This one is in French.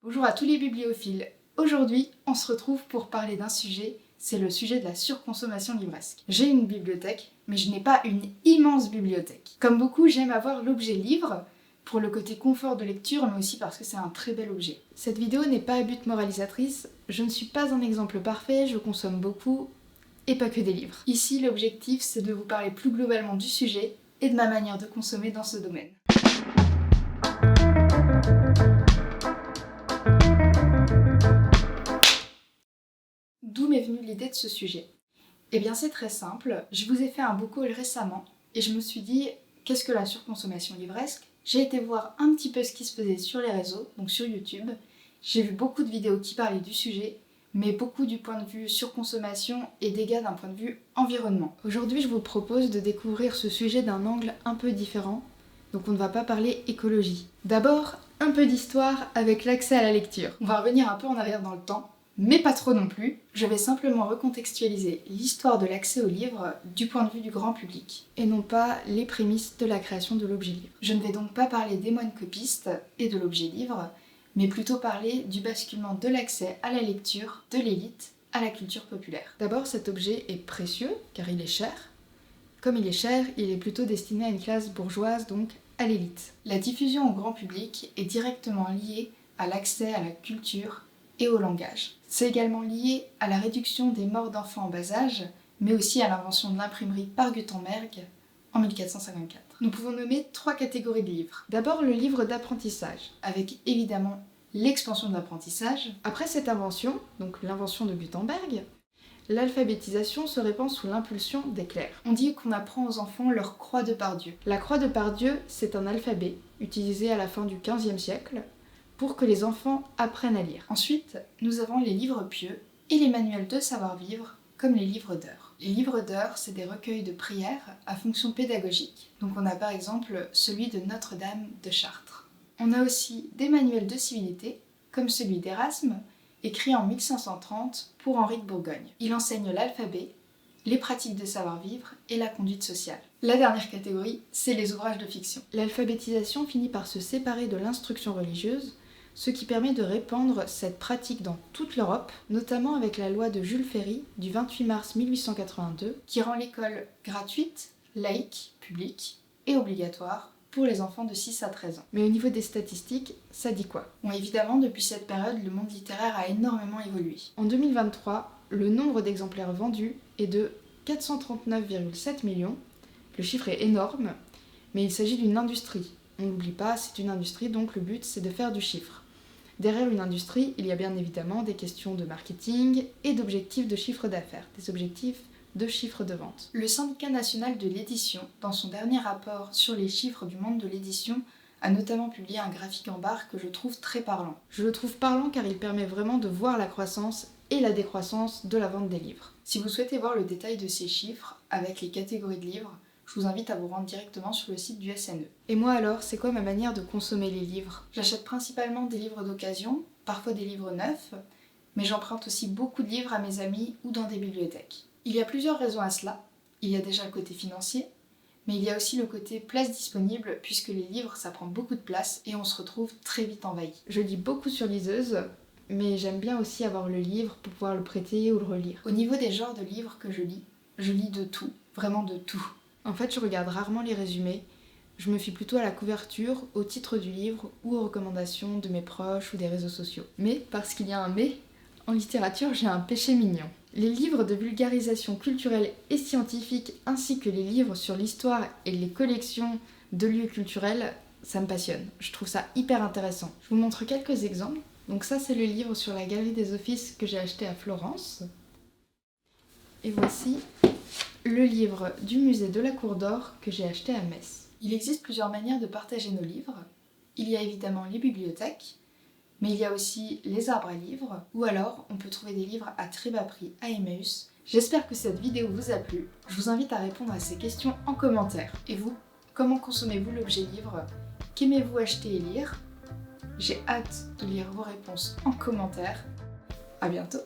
Bonjour à tous les bibliophiles. Aujourd'hui, on se retrouve pour parler d'un sujet, c'est le sujet de la surconsommation livresque. J'ai une bibliothèque, mais je n'ai pas une immense bibliothèque. Comme beaucoup, j'aime avoir l'objet livre, pour le côté confort de lecture, mais aussi parce que c'est un très bel objet. Cette vidéo n'est pas à but moralisatrice, je ne suis pas un exemple parfait, je consomme beaucoup, et pas que des livres. Ici, l'objectif, c'est de vous parler plus globalement du sujet et de ma manière de consommer dans ce domaine. D'où m'est venue l'idée de ce sujet? Eh bien c'est très simple, je vous ai fait un book haul récemment et je me suis dit qu'est-ce que la surconsommation livresque? J'ai été voir un petit peu ce qui se faisait sur les réseaux, donc sur YouTube. J'ai vu beaucoup de vidéos qui parlaient du sujet, mais beaucoup du point de vue surconsommation et dégâts d'un point de vue environnement. Aujourd'hui je vous propose de découvrir ce sujet d'un angle un peu différent, donc on ne va pas parler écologie. D'abord, un peu d'histoire avec l'accès à la lecture. On va revenir un peu en arrière dans le temps, mais pas trop non plus. Je vais simplement recontextualiser l'histoire de l'accès aux livres du point de vue du grand public, et non pas les prémices de la création de l'objet livre. Je ne vais donc pas parler des moines copistes et de l'objet livre, mais plutôt parler du basculement de l'accès à la lecture de l'élite à la culture populaire. D'abord, cet objet est précieux, car il est cher. Comme il est cher, il est plutôt destiné à une classe bourgeoise, donc à l'élite. La diffusion au grand public est directement liée à l'accès à la culture et au langage. C'est également lié à la réduction des morts d'enfants en bas âge, mais aussi à l'invention de l'imprimerie par Gutenberg en 1454. Nous pouvons nommer 3 catégories de livres. D'abord le livre d'apprentissage, avec évidemment l'expansion de l'apprentissage. Après cette invention, donc l'invention de Gutenberg, l'alphabétisation se répand sous l'impulsion des clercs. On dit qu'on apprend aux enfants leur croix de par Dieu. La croix de par Dieu, c'est un alphabet utilisé à la fin du XVe siècle, pour que les enfants apprennent à lire. Ensuite, nous avons les livres pieux et les manuels de savoir-vivre, comme les livres d'heures. Les livres d'heures, c'est des recueils de prières à fonction pédagogique. Donc on a par exemple celui de Notre-Dame de Chartres. On a aussi des manuels de civilité, comme celui d'Erasme, écrit en 1530 pour Henri de Bourgogne. Il enseigne l'alphabet, les pratiques de savoir-vivre et la conduite sociale. La dernière catégorie, c'est les ouvrages de fiction. L'alphabétisation finit par se séparer de l'instruction religieuse, ce qui permet de répandre cette pratique dans toute l'Europe, notamment avec la loi de Jules Ferry du 28 mars 1882, qui rend l'école gratuite, laïque, publique et obligatoire pour les enfants de 6 à 13 ans. Mais au niveau des statistiques, ça dit quoi? Bon, évidemment, depuis cette période, le monde littéraire a énormément évolué. En 2023, le nombre d'exemplaires vendus est de 439,7 millions. Le chiffre est énorme, mais il s'agit d'une industrie. On n'oublie pas, c'est une industrie, donc le but c'est de faire du chiffre. Derrière une industrie, il y a bien évidemment des questions de marketing et d'objectifs de chiffre d'affaires, des objectifs de chiffre de vente. Le syndicat national de l'édition, dans son dernier rapport sur les chiffres du monde de l'édition, a notamment publié un graphique en barre que je trouve très parlant. Je le trouve parlant car il permet vraiment de voir la croissance et la décroissance de la vente des livres. Si vous souhaitez voir le détail de ces chiffres, avec les catégories de livres, je vous invite à vous rendre directement sur le site du SNE. Et moi alors, c'est quoi ma manière de consommer les livres? J'achète principalement des livres d'occasion, parfois des livres neufs, mais j'emprunte aussi beaucoup de livres à mes amis ou dans des bibliothèques. Il y a plusieurs raisons à cela. Il y a déjà le côté financier, mais il y a aussi le côté place disponible, puisque les livres ça prend beaucoup de place et on se retrouve très vite envahi. Je lis beaucoup sur liseuse, mais j'aime bien aussi avoir le livre pour pouvoir le prêter ou le relire. Au niveau des genres de livres que je lis de tout, vraiment de tout. En fait, je regarde rarement les résumés, je me fie plutôt à la couverture, au titre du livre ou aux recommandations de mes proches ou des réseaux sociaux. Mais, parce qu'il y a un mais, en littérature j'ai un péché mignon. Les livres de vulgarisation culturelle et scientifique ainsi que les livres sur l'histoire et les collections de lieux culturels, ça me passionne. Je trouve ça hyper intéressant. Je vous montre quelques exemples. Donc ça c'est le livre sur la Galerie des Offices que j'ai acheté à Florence. Et voici le livre du musée de la Cour d'Or que j'ai acheté à Metz. Il existe plusieurs manières de partager nos livres. Il y a évidemment les bibliothèques, mais il y a aussi les arbres à livres, ou alors on peut trouver des livres à très bas prix à Emmaüs. J'espère que cette vidéo vous a plu. Je vous invite à répondre à ces questions en commentaire. Et vous, comment consommez-vous l'objet livre? Qu'aimez-vous acheter et lire? J'ai hâte de lire vos réponses en commentaire. À bientôt!